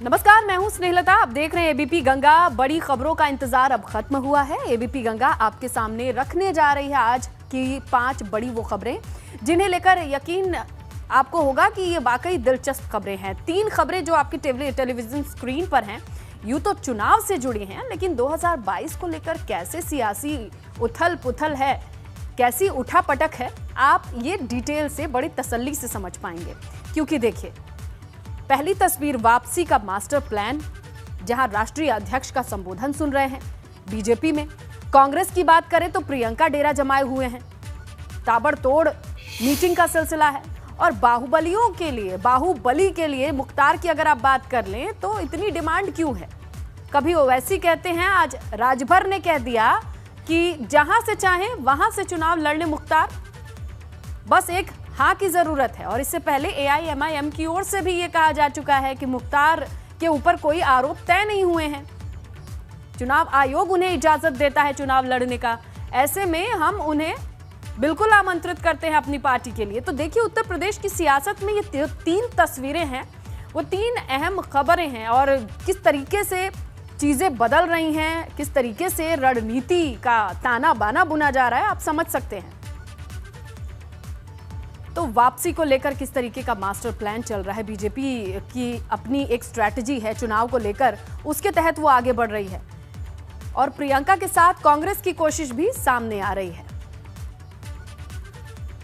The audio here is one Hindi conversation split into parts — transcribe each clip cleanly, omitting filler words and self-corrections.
नमस्कार, मैं हूं स्नेहलता। आप देख रहे हैं एबीपी गंगा। बड़ी खबरों का इंतजार अब खत्म हुआ है। एबीपी गंगा आपके सामने रखने जा रही है आज की 5 बड़ी वो खबरें जिन्हें लेकर यकीन आपको होगा कि ये वाकई दिलचस्प खबरें हैं। 3 खबरें जो आपकी टेलीविजन स्क्रीन पर हैं यूं तो चुनाव से जुड़ी हैं, लेकिन 2022 को लेकर कैसे सियासी उथल पुथल है, कैसी उठापटक है, आप ये डिटेल से बड़ी तसल्ली से समझ पाएंगे। क्योंकि देखिए, पहली तस्वीर वापसी का मास्टर प्लान, जहां राष्ट्रीय अध्यक्ष का संबोधन सुन रहे हैं। बीजेपी में कांग्रेस की बात करें तो प्रियंका डेरा जमाए हुए हैं, ताबड़तोड़ मीटिंग का सिलसिला है। और बाहुबली के लिए मुख्तार की अगर आप बात कर लें तो इतनी डिमांड क्यों है? कभी ओवैसी कहते हैं, आज राजभर ने कह दिया कि जहां से चाहें वहां से चुनाव लड़ने मुख्तार, बस एक हाँ की जरूरत है। और इससे पहले एआईएमआईएम की ओर से भी ये कहा जा चुका है कि मुख्तार के ऊपर कोई आरोप तय नहीं हुए हैं, चुनाव आयोग उन्हें इजाजत देता है चुनाव लड़ने का। ऐसे में हम उन्हें बिल्कुल आमंत्रित करते हैं अपनी पार्टी के लिए। तो देखिए, उत्तर प्रदेश की सियासत में ये 3 तस्वीरें हैं, वो 3 अहम खबरें हैं और किस तरीके से चीजें बदल रही हैं, किस तरीके से रणनीति का ताना बाना बुना जा रहा है, आप समझ सकते हैं। तो वापसी को लेकर किस तरीके का मास्टर प्लान चल रहा है, बीजेपी की अपनी एक स्ट्रैटेजी है चुनाव को लेकर, उसके तहत वो आगे बढ़ रही है। और प्रियंका के साथ कांग्रेस की कोशिश भी सामने आ रही है।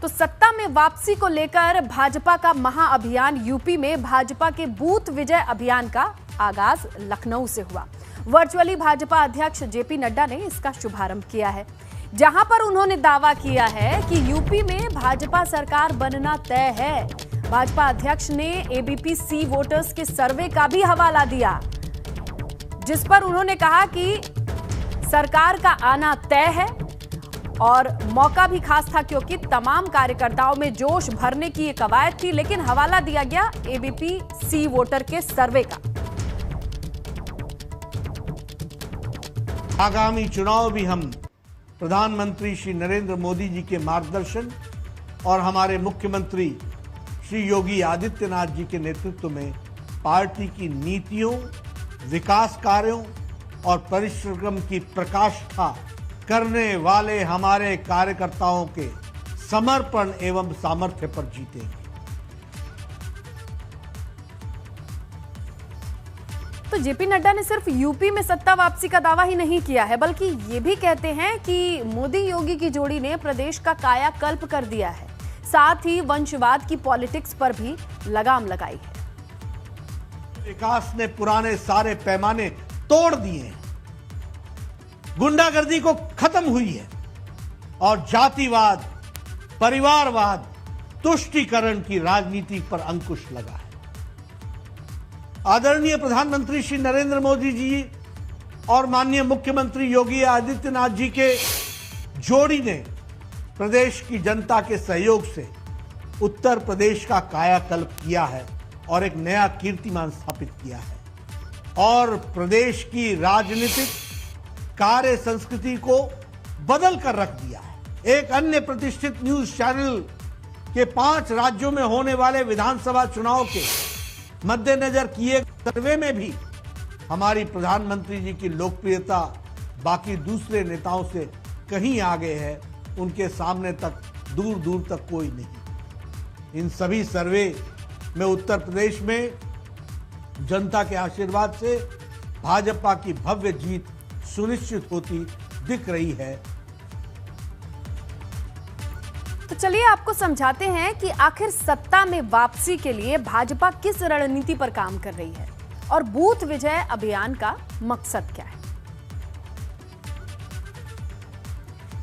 तो सत्ता में वापसी को लेकर भाजपा का महाअभियान, यूपी में भाजपा के बूथ विजय अभियान का आगाज लखनऊ से हुआ। वर्चुअली भाजपा अध्यक्ष जेपी नड्डा ने इसका शुभारंभ किया है, जहां पर उन्होंने दावा किया है कि यूपी में भाजपा सरकार बनना तय है। भाजपा अध्यक्ष ने एबीपी सी वोटर्स के सर्वे का भी हवाला दिया, जिस पर उन्होंने कहा कि सरकार का आना तय है। और मौका भी खास था क्योंकि तमाम कार्यकर्ताओं में जोश भरने की ये कवायद थी, लेकिन हवाला दिया गया एबीपी सी वोटर के सर्वे का। आगामी चुनाव भी हम प्रधानमंत्री श्री नरेंद्र मोदी जी के मार्गदर्शन और हमारे मुख्यमंत्री श्री योगी आदित्यनाथ जी के नेतृत्व में पार्टी की नीतियों, विकास कार्यों और परिश्रम की प्रकाष्ठा करने वाले हमारे कार्यकर्ताओं के समर्पण एवं सामर्थ्य पर जीतेंगे। तो जेपी नड्डा ने सिर्फ यूपी में सत्ता वापसी का दावा ही नहीं किया है, बल्कि ये भी कहते हैं कि मोदी योगी की जोड़ी ने प्रदेश का कायाकल्प कर दिया है। साथ ही वंशवाद की पॉलिटिक्स पर भी लगाम लगाई है। विकास ने पुराने सारे पैमाने तोड़ दिए हैं, गुंडागर्दी को खत्म हुई है और जातिवाद, परिवारवाद, तुष्टीकरण की राजनीति पर अंकुश लगा है। आदरणीय प्रधानमंत्री श्री नरेंद्र मोदी जी और माननीय मुख्यमंत्री योगी आदित्यनाथ जी के जोड़ी ने प्रदेश की जनता के सहयोग से उत्तर प्रदेश का कायाकल्प किया है और एक नया कीर्तिमान स्थापित किया है और प्रदेश की राजनीतिक कार्य संस्कृति को बदल कर रख दिया है। एक अन्य प्रतिष्ठित न्यूज चैनल के 5 राज्यों में होने वाले विधानसभा चुनाव के मद्देनजर किए सर्वे में भी हमारी प्रधानमंत्री जी की लोकप्रियता बाकी दूसरे नेताओं से कहीं आगे है, उनके सामने तक दूर दूर तक कोई नहीं। इन सभी सर्वे में उत्तर प्रदेश में जनता के आशीर्वाद से भाजपा की भव्य जीत सुनिश्चित होती दिख रही है। तो चलिए आपको समझाते हैं कि आखिर सत्ता में वापसी के लिए भाजपा किस रणनीति पर काम कर रही है और बूथ विजय अभियान का मकसद क्या है।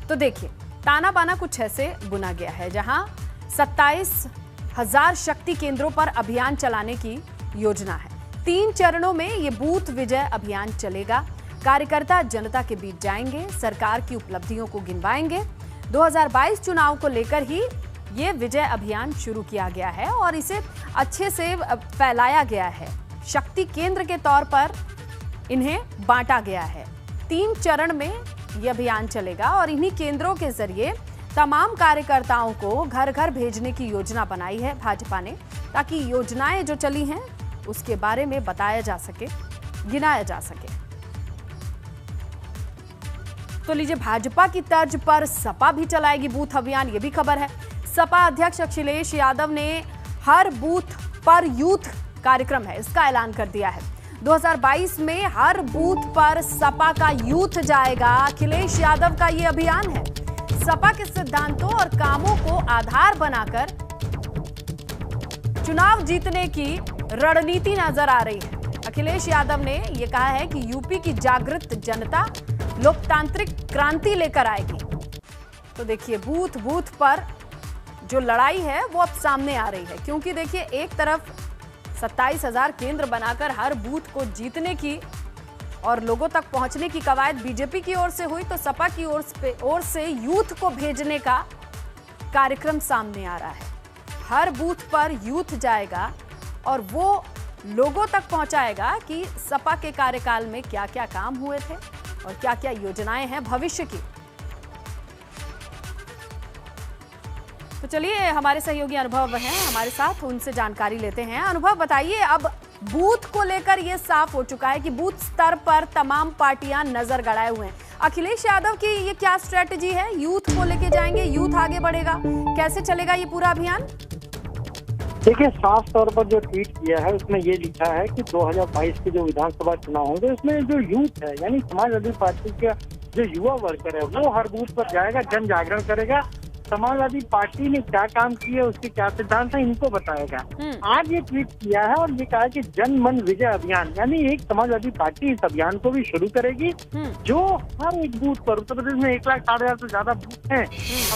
तो देखिए, ताना बाना कुछ ऐसे बुना गया है, जहां 27,000 शक्ति केंद्रों पर अभियान चलाने की योजना है। 3 चरणों में ये बूथ विजय अभियान चलेगा। कार्यकर्ता जनता के बीच जाएंगे, सरकार की उपलब्धियों को गिनवाएंगे। 2022 चुनाव को लेकर ही ये विजय अभियान शुरू किया गया है और इसे अच्छे से फैलाया गया है। शक्ति केंद्र के तौर पर इन्हें बांटा गया है। 3 चरण में यह अभियान चलेगा और इन्हीं केंद्रों के जरिए तमाम कार्यकर्ताओं को घर घर भेजने की योजना बनाई है भाजपा ने, ताकि योजनाएं जो चली हैं उसके बारे में बताया जा सके, गिनाया जा सके। तो लीजिए, भाजपा की तर्ज पर सपा भी चलाएगी बूथ अभियान, ये भी खबर है। सपा अध्यक्ष अखिलेश यादव ने हर बूथ पर यूथ कार्यक्रम है, इसका ऐलान कर दिया है। 2022 में हर बूथ पर सपा का यूथ जाएगा। अखिलेश यादव का ये अभियान है। सपा के सिद्धांतों और कामों को आधार बनाकर चुनाव जीतने की रणनीति नजर आ रही है। अखिलेश यादव ने यह कहा है कि यूपी की जागृत जनता लोकतांत्रिक क्रांति लेकर आएगी। तो देखिए, बूथ बूथ पर जो लड़ाई है वो अब सामने आ रही है, क्योंकि देखिए, एक तरफ 27,000 केंद्र बनाकर हर बूथ को जीतने की और लोगों तक पहुंचने की कवायद बीजेपी की ओर से हुई, तो सपा की ओर से यूथ को भेजने का कार्यक्रम सामने आ रहा है। हर बूथ पर यूथ जाएगा और वो लोगों तक पहुंचाएगा कि सपा के कार्यकाल में क्या क्या काम हुए थे और क्या क्या योजनाएं हैं भविष्य की। तो चलिए, हमारे सहयोगी अनुभव हैं हमारे साथ, उनसे जानकारी लेते हैं। अनुभव, बताइए, अब बूथ को लेकर यह साफ हो चुका है कि बूथ स्तर पर तमाम पार्टियां नजर गड़ाए हुए हैं। अखिलेश यादव की ये क्या स्ट्रेटजी है? यूथ को लेके जाएंगे, यूथ आगे बढ़ेगा, कैसे चलेगा ये पूरा अभियान? देखिए, साफ तौर पर जो ट्वीट किया है उसमें ये लिखा है कि 2022 के जो विधानसभा चुनाव होंगे उसमें जो यूथ है, यानी समाजवादी पार्टी का जो युवा वर्कर है, वो हर बूथ पर जाएगा, जन जागरण करेगा, समाजवादी पार्टी ने क्या काम किया, उसके क्या सिद्धांत है, इनको बताएगा। आज ये ट्वीट किया है और ये कहा कि जन मन विजय अभियान, यानी एक समाजवादी पार्टी इस अभियान को भी शुरू करेगी, जो हर एक बूथ पर, उत्तर प्रदेश में 1,60,000 से ज्यादा बूथ हैं।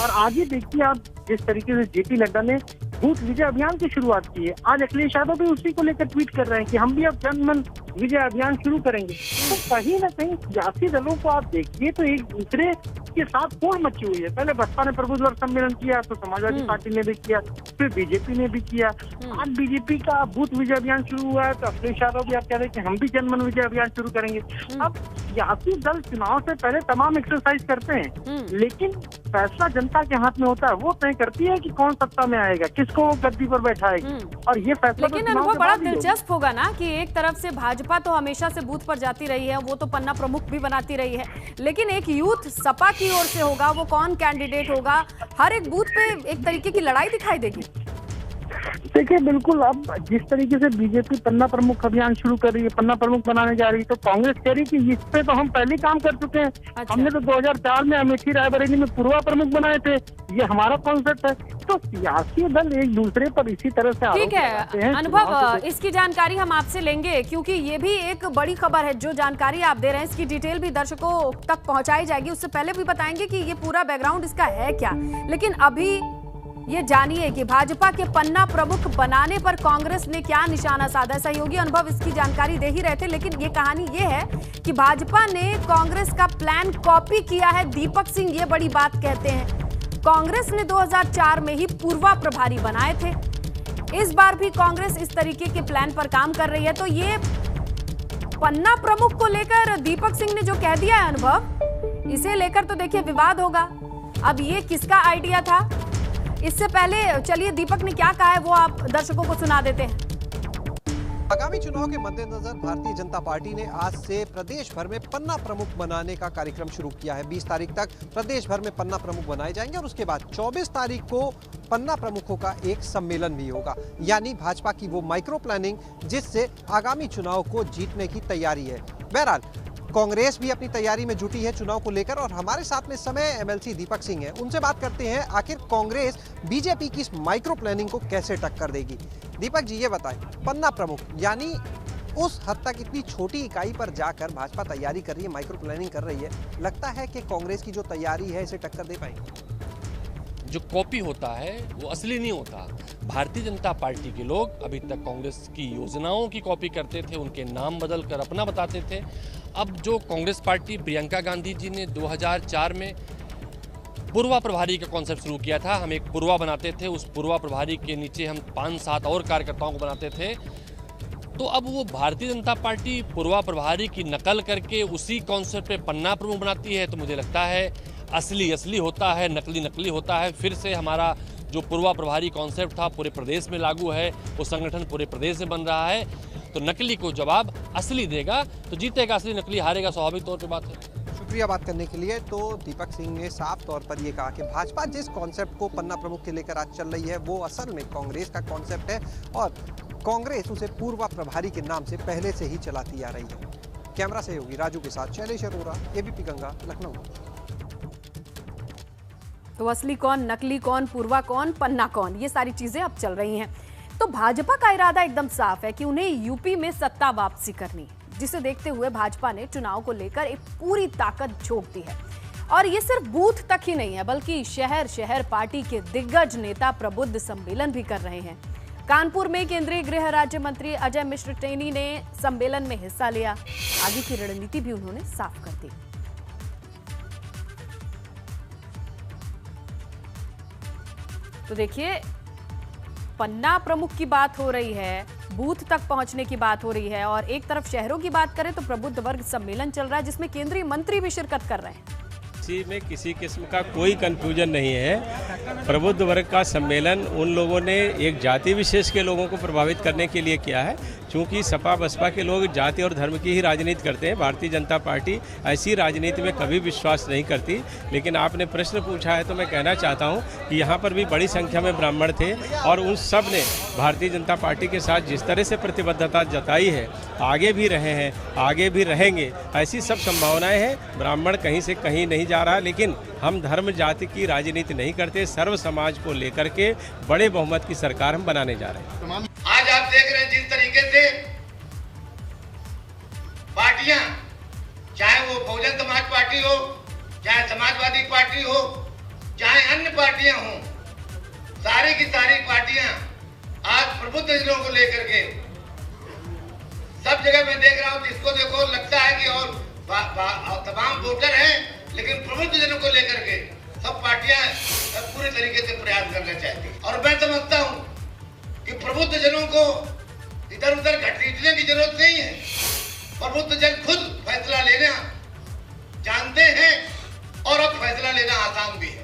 और आगे देखिए आप, जिस तरीके से जेपी नड्डा ने बूथ विजय अभियान की शुरुआत की है, आज अखिलेश यादव भी उसी को लेकर ट्वीट कर रहे हैं कि हम भी अब जन मन विजय अभियान शुरू करेंगे। तो कहीं ना कहीं सियासी दलों को आप देखिए तो एक दूसरे के साथ पोड़ मची हुई है। पहले बसपा ने प्रबुद्ध वर्ग सम्मेलन किया, तो समाजवादी पार्टी ने भी किया, फिर बीजेपी ने भी किया। आज बीजेपी का बूथ विजय अभियान शुरू हुआ है, तो अखिलेश यादव भी आप कह रहे हैं कि हम भी जन मन विजय अभियान शुरू करेंगे। अब सियासी दल चुनाव से पहले तमाम एक्सरसाइज करते हैं, लेकिन फैसला जनता के हाथ में होता है। वो तय करती है कि कौन सत्ता में आएगा, किसको गद्दी पर बैठाएगी, और ये फैसला। लेकिन अनुभव, बड़ा दिलचस्प होगा ना कि एक तरफ से भाजपा तो हमेशा से बूथ पर जाती रही है, वो तो पन्ना प्रमुख भी बनाती रही है, लेकिन एक यूथ सपा की ओर से होगा, वो कौन कैंडिडेट होगा, हर एक बूथ पे एक तरीके की लड़ाई दिखाई देगी। देखिए, बिल्कुल, अब जिस तरीके से बीजेपी पन्ना प्रमुख अभियान शुरू कर रही है, पन्ना प्रमुख बनाने जा रही है, तो कांग्रेस कह रही है कि इस पे तो हम पहले काम कर चुके हैं। अच्छा। हमने तो 2004 में अमेठी रायबरेली में पूर्वा प्रमुख बनाए थे, ये हमारा कॉन्सेप्ट है। तो सियासी दल एक दूसरे पर इसी तरह से ठीक है। अनुभव, इसकी जानकारी हम आपसे लेंगे, क्योंकि ये भी एक बड़ी खबर है। जो जानकारी आप दे रहे हैं, इसकी डिटेल भी दर्शकों तक पहुंचाई जाएगी। उससे पहले भी बताएंगे कि ये पूरा बैकग्राउंड इसका है क्या। लेकिन अभी ये जानिए कि भाजपा के पन्ना प्रमुख बनाने पर कांग्रेस ने क्या निशाना साधा। सहयोगी अनुभव इसकी जानकारी दे ही रहे थे, लेकिन ये कहानी ये है कि भाजपा ने कांग्रेस का प्लान कॉपी किया है। दीपक सिंह ये बड़ी बात कहते हैं। कांग्रेस ने 2004 में ही पूर्वा प्रभारी बनाए थे। इस बार भी कांग्रेस इस तरीके के प्लान पर काम कर रही है। तो ये पन्ना प्रमुख को लेकर दीपक सिंह ने जो कह दिया है अनुभव, इसे लेकर तो देखिए विवाद होगा। अब ये किसका आइडिया था? इससे पहले चलिए दीपक ने क्या कहा है वो आप दर्शकों को सुना देते हैं। आगामी चुनाव के मद्देनजर भारतीय जनता पार्टी ने आज से प्रदेश भर में पन्ना प्रमुख बनाने का कार्यक्रम शुरू किया है। 20 तारीख तक प्रदेश भर में पन्ना प्रमुख बनाए जाएंगे और उसके बाद 24 तारीख को पन्ना प्रमुखों का एक सम्मेलन भी होगा, यानी भाजपा की वो माइक्रो प्लानिंग जिससे आगामी चुनाव को जीतने की तैयारी है। बहरहाल कांग्रेस भी अपनी तैयारी में जुटी है चुनाव को लेकर, और हमारे साथ में इस समय एमएलसी दीपक सिंह हैं। उनसे बात करते हैं, आखिर कांग्रेस बीजेपी की इस माइक्रो प्लानिंग को कैसे टक्कर देगी। दीपक जी, ये बताएं, पन्ना प्रमुख यानी उस हद तक इतनी छोटी इकाई पर जाकर भाजपा तैयारी कर रही है, माइक्रो प्लानिंग कर रही है, लगता है कि कांग्रेस की जो तैयारी है इसे टक्कर दे पाएगी? जो कॉपी होता है वो असली नहीं होता। भारतीय जनता पार्टी के लोग अभी तक कांग्रेस की योजनाओं की कॉपी करते थे, उनके नाम बदल कर अपना बताते थे। अब जो कांग्रेस पार्टी, प्रियंका गांधी जी ने 2004 में पूर्वा प्रभारी का कॉन्सेप्ट शुरू किया था। हम एक पूर्वा बनाते थे, उस पूर्वा प्रभारी के नीचे हम 5-7 और कार्यकर्ताओं को बनाते थे। तो अब वो भारतीय जनता पार्टी पूर्वा प्रभारी की नकल करके उसी कॉन्सेप्ट पे पन्ना प्रमुख बनाती है। तो मुझे लगता है असली होता है, नकली होता है। फिर से हमारा जो पूर्वा प्रभारी कॉन्सेप्ट था पूरे प्रदेश में लागू है, वो संगठन पूरे प्रदेश में बन रहा है। तो नकली को जवाब असली देगा, तो जीतेगा असली, नकली हारेगा, स्वाभाविक तौर पे बात है। शुक्रिया बात करने के लिए। तो दीपक सिंह ने साफ तौर पर ये कहा कि भाजपा जिस कॉन्सेप्ट को पन्ना प्रमुख के लेकर आज चल रही है वो असल में कांग्रेस का कॉन्सेप्ट है और कांग्रेस उसे पूर्वा प्रभारी के नाम से पहले से ही चलाती आ रही है। कैमरा सहयोगी राजू के साथ शैलेश अरोरा, एबीपी गंगा, लखनऊ। तो असली कौन, नकली कौन, पूर्वा कौन, पन्ना कौन, ये सारी चीजें अब चल रही हैं। तो भाजपा का इरादा एकदम साफ है कि उन्हें यूपी में सत्ता वापसी करनी है, जिसे देखते हुए भाजपा ने चुनाव को लेकर एक पूरी ताकत झोंक दी है। और ये सिर्फ बूथ तक ही नहीं है, बल्कि शहर शहर पार्टी के दिग्गज नेता प्रबुद्ध सम्मेलन भी कर रहे हैं। कानपुर में केंद्रीय गृह राज्य मंत्री अजय मिश्र टेनी ने सम्मेलन में हिस्सा लिया। आगे की रणनीति भी उन्होंने साफ कर दी। तो देखिए, पन्ना प्रमुख की बात हो रही है, बूथ तक पहुंचने की बात हो रही है, और एक तरफ शहरों की बात करें तो प्रबुद्ध वर्ग सम्मेलन चल रहा है जिसमें केंद्रीय मंत्री भी शिरकत कर रहे हैं। इसी में किसी किस्म का कोई कंफ्यूजन नहीं है। प्रबुद्ध वर्ग का सम्मेलन उन लोगों ने एक जाति विशेष के लोगों को प्रभावित करने के लिए किया है, क्योंकि सपा बसपा के लोग जाति और धर्म की ही राजनीति करते हैं। भारतीय जनता पार्टी ऐसी राजनीति में कभी विश्वास नहीं करती। लेकिन आपने प्रश्न पूछा है तो मैं कहना चाहता हूं कि यहाँ पर भी बड़ी संख्या में ब्राह्मण थे और उन सब ने भारतीय जनता पार्टी के साथ जिस तरह से प्रतिबद्धता जताई है, आगे भी रहे हैं, आगे भी रहेंगे, ऐसी सब संभावनाएं हैं। ब्राह्मण कहीं से कहीं नहीं जा रहा, लेकिन हम धर्म जाति की राजनीति नहीं करते। सर्व समाज को लेकर के बड़े बहुमत की सरकार हम बनाने जा रहे हैं। आज आप देख रहे हैं जिस तरीके से पार्टियां, चाहे वो बहुजन समाज पार्टी हो, चाहे समाजवादी पार्टी हो, चाहे अन्य पार्टियां हो, सारी की सारी पार्टियां आज प्रबुद्ध जनों को लेकर के सब जगह मैं देख रहा हूं, जिसको देखो लगता है कि और तमाम वोटर हैं, लेकिन प्रबुद्ध जनों को लेकर के सब पार्टियां पूरे तरीके से प्रयास करना चाहती हैं। और मैं समझता हूं कि प्रबुद्ध जनों को इधर उधर घसीटने की जरूरत नहीं है। प्रबुद्ध जन खुद फैसला लेना जानते हैं और अब फैसला लेना आसान भी है।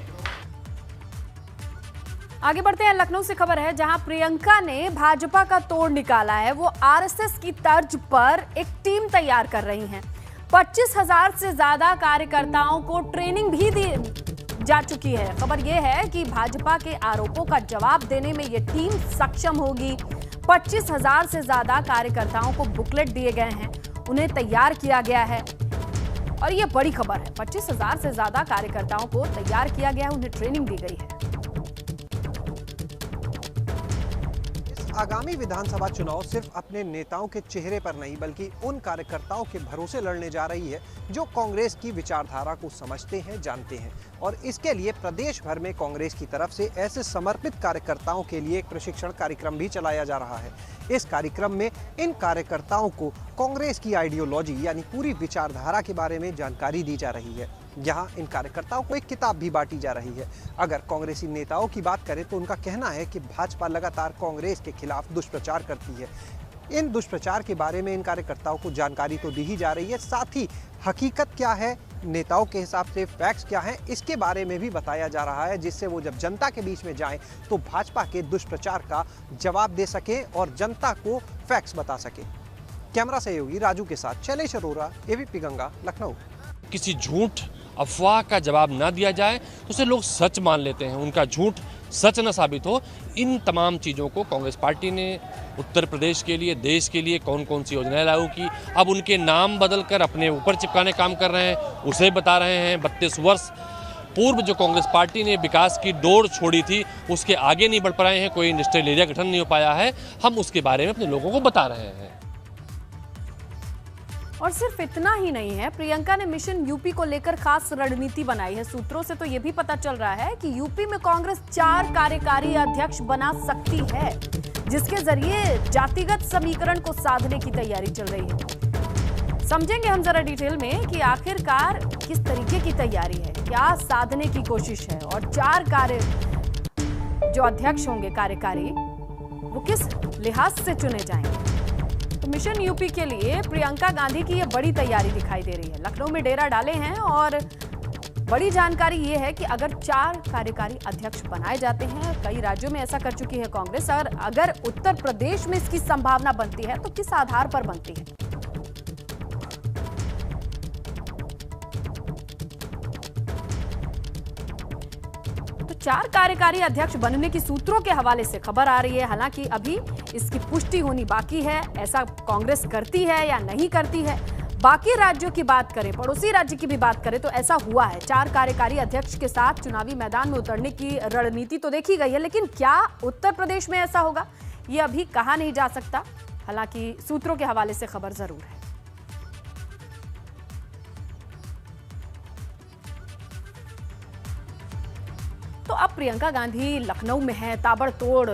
आगे बढ़ते हैं। लखनऊ से खबर है जहां प्रियंका ने भाजपा का तोड़ निकाला है। वो आरएसएस की तर्ज पर एक टीम तैयार कर रही हैं। 25,000 से ज्यादा कार्यकर्ताओं को ट्रेनिंग भी दी जा चुकी है। खबर यह है कि भाजपा के आरोपों का जवाब देने में यह टीम सक्षम होगी। 25,000 से ज्यादा कार्यकर्ताओं को बुकलेट दिए गए हैं, उन्हें तैयार किया गया है। और यह बड़ी खबर है, 25,000 से ज्यादा कार्यकर्ताओं को तैयार किया गया है, उन्हें ट्रेनिंग दी गई है। आगामी विधानसभा चुनाव सिर्फ अपने नेताओं के चेहरे पर नहीं बल्कि उन कार्यकर्ताओं के भरोसे लड़ने जा रही है जो कांग्रेस की विचारधारा को समझते हैं, जानते हैं। और इसके लिए प्रदेश भर में कांग्रेस की तरफ से ऐसे समर्पित कार्यकर्ताओं के लिए एक प्रशिक्षण कार्यक्रम भी चलाया जा रहा है। इस कार्यक्रम में इन कार्यकर्ताओं को कांग्रेस की आइडियोलॉजी यानी पूरी विचारधारा के बारे में जानकारी दी जा रही है। यहाँ इन कार्यकर्ताओं को एक किताब भी बांटी जा रही है। अगर कांग्रेसी नेताओं की बात करें तो उनका कहना है कि भाजपा लगातार कांग्रेस के खिलाफ दुष्प्रचार करती है। इन दुष्प्रचार के बारे में इन कार्यकर्ताओं को जानकारी तो दी ही जा रही है, साथ ही हकीकत क्या है, नेताओं के हिसाब से फैक्ट्स क्या हैं, इसके बारे में भी बताया जा रहा है, जिससे वो जब जनता के बीच में जाएं तो भाजपा के दुष्प्रचार का जवाब दे सके और जनता को फैक्ट्स बता सके। कैमरा सहयोगी राजू के साथ शैलेश अरोरा, एबीपी गंगा, लखनऊ। किसी झूठ अफवाह का जवाब ना दिया जाए तो उसे लोग सच मान लेते हैं, उनका झूठ सच न साबित हो। इन तमाम चीज़ों को कांग्रेस पार्टी ने उत्तर प्रदेश के लिए, देश के लिए कौन कौन सी योजनाएं लागू की, अब उनके नाम बदलकर अपने ऊपर चिपकाने काम कर रहे हैं, उसे बता रहे हैं। 32 वर्ष पूर्व जो कांग्रेस पार्टी ने विकास की डोर छोड़ी थी उसके आगे नहीं बढ़ पाए हैं, कोई इंडस्ट्रियल एरिया गठन नहीं हो पाया है, हम उसके बारे में अपने लोगों को बता रहे हैं। और सिर्फ इतना ही नहीं है, प्रियंका ने मिशन यूपी को लेकर खास रणनीति बनाई है। सूत्रों से तो यह भी पता चल रहा है कि यूपी में कांग्रेस 4 कार्यकारी अध्यक्ष बना सकती है, जिसके जरिए जातिगत समीकरण को साधने की तैयारी चल रही है। समझेंगे हम जरा डिटेल में कि आखिरकार किस तरीके की तैयारी है, क्या साधने की कोशिश है, और 4 जो अध्यक्ष होंगे कार्यकारी वो किस लिहाज से चुने जाएंगे। तो मिशन यूपी के लिए प्रियंका गांधी की ये बड़ी तैयारी दिखाई दे रही है। लखनऊ में डेरा डाले हैं और बड़ी जानकारी ये है कि अगर 4 कार्यकारी अध्यक्ष बनाए जाते हैं, कई राज्यों में ऐसा कर चुकी है कांग्रेस, और अगर उत्तर प्रदेश में इसकी संभावना बनती है तो किस आधार पर बनती है? तो 4 कार्यकारी अध्यक्ष बनने की सूत्रों के हवाले से खबर आ रही है। हालांकि अभी इसकी पुष्टि होनी बाकी है, ऐसा कांग्रेस करती है या नहीं करती है। बाकी राज्यों की बात करें, पड़ोसी राज्य की भी बात करें तो ऐसा हुआ है। 4 कार्यकारी अध्यक्ष के साथ चुनावी मैदान में उतरने की रणनीति तो देखी गई है, लेकिन क्या उत्तर प्रदेश में ऐसा होगा, ये अभी कहा नहीं जा सकता। हालांकि सूत्रों के हवाले से खबर जरूर है। तो अब प्रियंका गांधी लखनऊ में है, ताबड़तोड़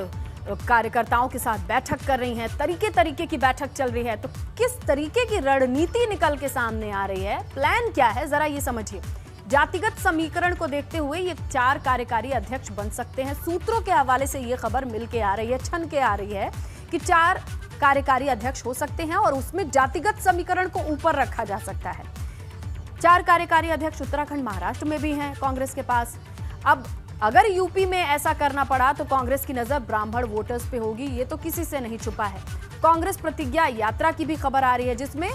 कार्यकर्ताओं के साथ बैठक कर रही हैं, तरीके की बैठक चल रही है। तो किस तरीके की रणनीति निकल के सामने आ रही है, प्लान क्या है, जरा ये समझिए। जातिगत समीकरण को देखते हुए ये 4 कार्यकारी अध्यक्ष बन सकते हैं। सूत्रों के हवाले से ये खबर मिल के आ रही है, छन के आ रही है कि 4 कार्यकारी अध्यक्ष हो सकते हैं और उसमें जातिगत समीकरण को ऊपर रखा जा सकता है। 4 कार्यकारी अध्यक्ष उत्तराखंड, महाराष्ट्र में भी हैं कांग्रेस के पास। अब अगर यूपी में ऐसा करना पड़ा तो कांग्रेस की नजर ब्राह्मण वोटर्स पे होगी, ये तो किसी से नहीं छुपा है। कांग्रेस प्रतिज्ञा यात्रा की भी खबर आ रही है, जिसमें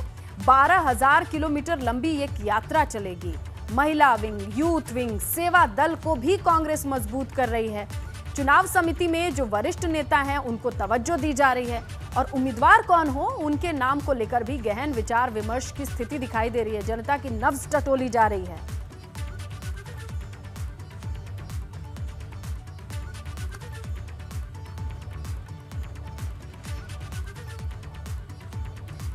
12,000 किलोमीटर लंबी एक यात्रा चलेगी। महिला विंग, यूथ विंग, सेवा दल को भी कांग्रेस मजबूत कर रही है। चुनाव समिति में जो वरिष्ठ नेता हैं उनको तवज्जो दी जा रही है, और उम्मीदवार कौन हो उनके नाम को लेकर भी गहन विचार विमर्श की स्थिति दिखाई दे रही है। जनता की नब्ज टटोली जा रही है।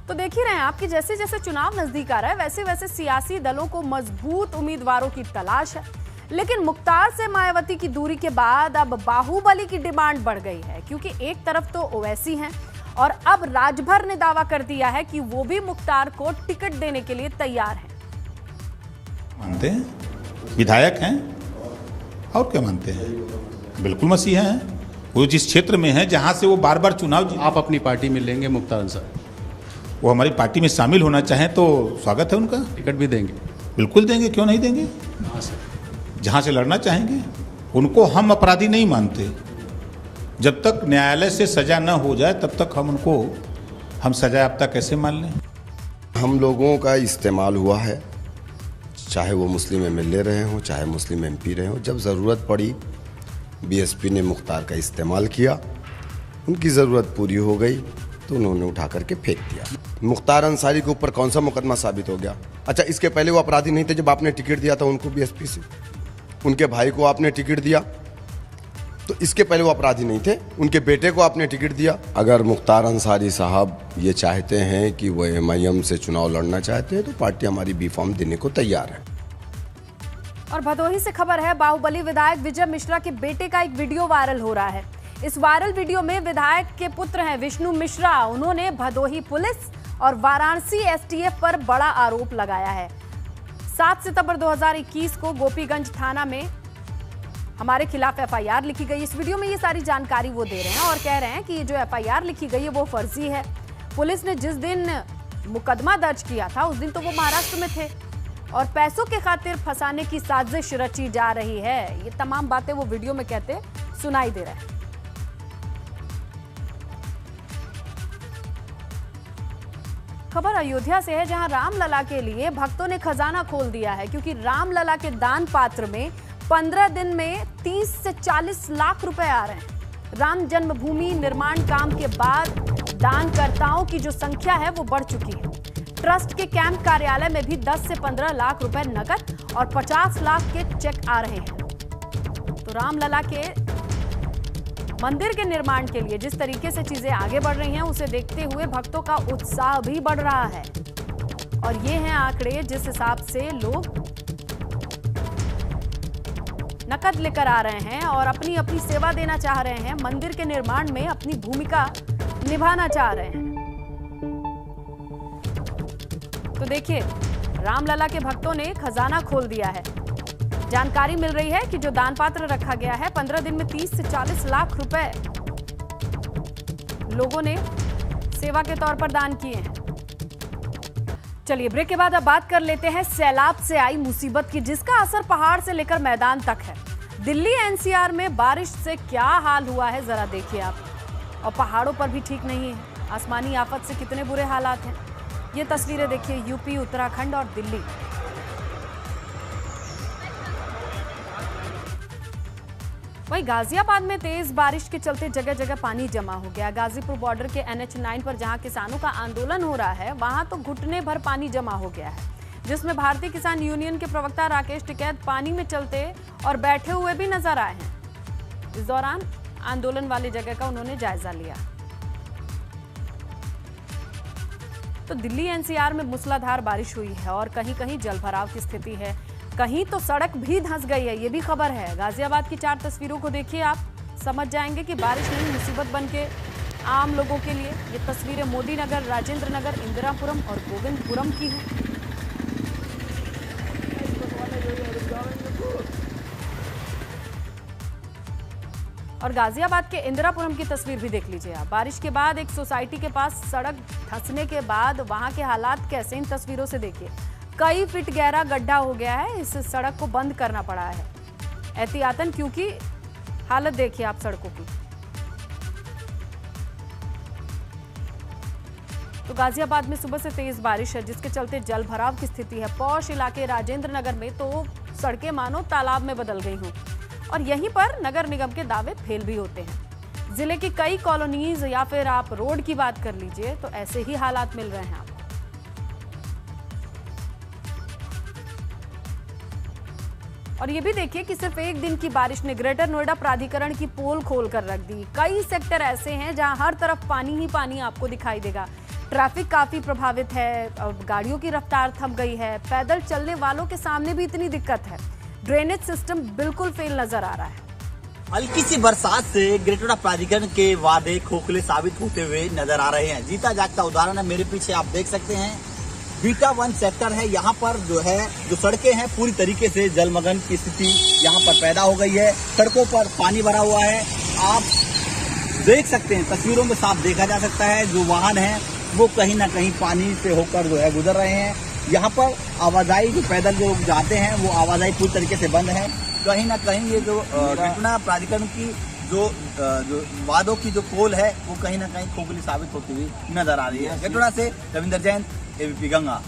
तो देख ही रहे हैं आप कि जैसे जैसे चुनाव नजदीक आ रहा है, वैसे वैसे सियासी दलों को मजबूत उम्मीदवारों की तलाश है। लेकिन मुख्तार से मायावती की दूरी के बाद अब बाहुबली की डिमांड बढ़ गई है, क्योंकि एक तरफ तो ओवैसी हैं और अब राजभर ने दावा कर दिया है कि वो भी मुख्तार को टिकट देने के लिए तैयार हैं। मानते हैं, विधायक हैं और क्या मानते हैं, बिल्कुल मसीहा हैं। वो जिस क्षेत्र में है जहां से वो बार बार चुनाव, आप अपनी पार्टी में लेंगे मुख्तार अंसारी, वो हमारी पार्टी में शामिल होना चाहें तो स्वागत है उनका, टिकट भी देंगे, बिल्कुल देंगे, क्यों नहीं देंगे। जहां से लड़ना चाहेंगे, उनको हम अपराधी नहीं मानते। जब तक न्यायालय से सजा न हो जाए तब तक हम सजा याफ्ता कैसे मान लें। हम लोगों का इस्तेमाल हुआ है, चाहे वो मुस्लिम एमएलए रहे हों, चाहे मुस्लिम एमपी रहे हों। जब ज़रूरत पड़ी बीएसपी ने मुख्तार का इस्तेमाल किया, उनकी ज़रूरत पूरी हो गई तो उन्होंने उठा करके फेंक दिया। मुख्तार अंसारी के ऊपर कौन सा मुकदमा साबित हो गया? अच्छा, इसके पहले वो अपराधी नहीं थे जब आपने टिकट दिया था उनको बीएसपी से, उनके भाई को आपने टिकट दिया तो इसके पहले वो अपराधी नहीं थे, उनके बेटे को आपने टिकट दिया। अगर मुख्तार अंसारी साहब ये चाहते हैं कि वो एमआईएम से चुनाव लड़ना चाहते हैं तो पार्टी हमारी बी फॉर्म देने को तैयार है। और भदोही से खबर है, बाहुबली विधायक विजय मिश्रा के बेटे का एक वीडियो वायरल हो रहा है। इस वायरल वीडियो में विधायक के पुत्र हैं विष्णु मिश्रा, उन्होंने भदोही पुलिस और वाराणसी एसटीएफ पर बड़ा आरोप लगाया है। 7 सितंबर 2021 को गोपीगंज थाना में हमारे खिलाफ एफआईआर लिखी गई। इस वीडियो में ये सारी जानकारी वो दे रहे हैं और कह रहे हैं कि ये जो एफआईआर लिखी गई है वो फर्जी है। पुलिस ने जिस दिन मुकदमा दर्ज किया था उस दिन तो वो महाराष्ट्र में थे और पैसों के खातिर फंसाने की साजिश रची जा रही है। ये तमाम बातें वो वीडियो में कहते सुनाई दे रहे हैं। खबर अयोध्या से है, जहां रामलला के लिए भक्तों ने खजाना खोल दिया है, क्योंकि रामलला के दान पात्र में 15 दिन में 30 से 40 लाख रुपए आ रहे हैं। राम जन्मभूमि निर्माण काम के बाद दानकर्ताओं की जो संख्या है वो बढ़ चुकी है। ट्रस्ट के कैंप कार्यालय में भी 10 से 15 लाख रुपए नकद और 50 लाख के चेक आ रहे हैं। तो रामलला के मंदिर के निर्माण के लिए जिस तरीके से चीजें आगे बढ़ रही हैं, उसे देखते हुए भक्तों का उत्साह भी बढ़ रहा है। और ये हैं आंकड़े जिस हिसाब से लोग नकद लेकर आ रहे हैं और अपनी अपनी सेवा देना चाह रहे हैं, मंदिर के निर्माण में अपनी भूमिका निभाना चाह रहे हैं। तो देखिए, रामलला के भक्तों ने खजाना खोल दिया है। जानकारी मिल रही है कि जो दान पात्र रखा गया है, 15 दिन में 30 से 40 लाख रुपए लोगों ने सेवा के तौर पर दान किए हैं। चलिए ब्रेक के बाद अब बात कर लेते हैं सैलाब से आई मुसीबत की, जिसका असर पहाड़ से लेकर मैदान तक है। दिल्ली एनसीआर में बारिश से क्या हाल हुआ है जरा देखिए आप, और पहाड़ों पर भी ठीक नहीं है। आसमानी आफत से कितने बुरे हालात हैं, ये तस्वीरें देखिए यूपी, उत्तराखंड और दिल्ली। वहीं गाजियाबाद में तेज बारिश के चलते जगह जगह पानी जमा हो गया। गाजीपुर बॉर्डर के NH9 पर जहां किसानों का आंदोलन हो रहा है, वहां तो घुटने भर पानी जमा हो गया है, जिसमें भारतीय किसान यूनियन के प्रवक्ता राकेश टिकैत पानी में चलते और बैठे हुए भी नजर आए हैं। इस दौरान आंदोलन वाली जगह का उन्होंने जायजा लिया। तो दिल्ली एनसीआर में मूसलाधार बारिश हुई है और कहीं कहीं जलभराव की स्थिति है, कहीं तो सड़क भी धंस गई है, ये भी खबर है। गाजियाबाद की 4 तस्वीरों को देखिए आप, समझ जाएंगे कि बारिश नहीं मुसीबत बन के आम लोगों के लिए। ये तस्वीरें मोदी नगर, राजेंद्र नगर, इंदिरापुरम और गोविंदपुरम की हैं। और गाजियाबाद के इंदिरापुरम की तस्वीर भी देख लीजिए आप। बारिश के बाद एक सोसाइटी के पास सड़क धंसने के बाद वहां के हालात कैसे, इन तस्वीरों से देखिए। कई फीट गहरा गड्ढा हो गया है, इस सड़क को बंद करना पड़ा है एहतियातन, क्योंकि हालत देखिए आप सड़कों की। तो गाजियाबाद में सुबह से तेज बारिश है, जिसके चलते जल भराव की स्थिति है। पौष इलाके राजेंद्र नगर में तो सड़कें मानो तालाब में बदल गई हों, और यहीं पर नगर निगम के दावे फेल भी होते हैं। जिले की कई कॉलोनीज या फिर आप रोड की बात कर लीजिए तो ऐसे ही हालात मिल रहे हैं आपको। और ये भी देखिए कि सिर्फ एक दिन की बारिश ने ग्रेटर नोएडा प्राधिकरण की पोल खोल कर रख दी। कई सेक्टर ऐसे हैं जहां हर तरफ पानी ही पानी आपको दिखाई देगा। ट्रैफिक काफी प्रभावित है, गाड़ियों की रफ्तार थम गई है, पैदल चलने वालों के सामने भी इतनी दिक्कत है। ड्रेनेज सिस्टम बिल्कुल फेल नजर आ रहा है। हल्की सी बरसात से ग्रेटर नोएडा प्राधिकरण के वादे खोखले साबित होते हुए नजर आ रहे हैं। जीता जागता उदाहरण है, मेरे पीछे आप देख सकते हैं बीटा 1 सेक्टर है। यहाँ पर जो सड़कें हैं पूरी तरीके से जलमग्न की स्थिति यहाँ पर पैदा हो गई है। सड़कों पर पानी भरा हुआ है, आप देख सकते हैं, तस्वीरों में साफ देखा जा सकता है। जो वाहन है वो कहीं ना कहीं पानी से होकर गुजर रहे हैं। यहाँ पर आवाजाही जो पैदल जो जाते हैं वो आवाजाही पूरी तरीके से बंद है। कहीं ना कहीं ये जो घटना प्राधिकरण की जो वादों की जो पोल है वो कहीं ना कहीं खोखली साबित होती हुई नजर आ रही है। गटोड़ा से रविंदर जैन, ABP गंगा।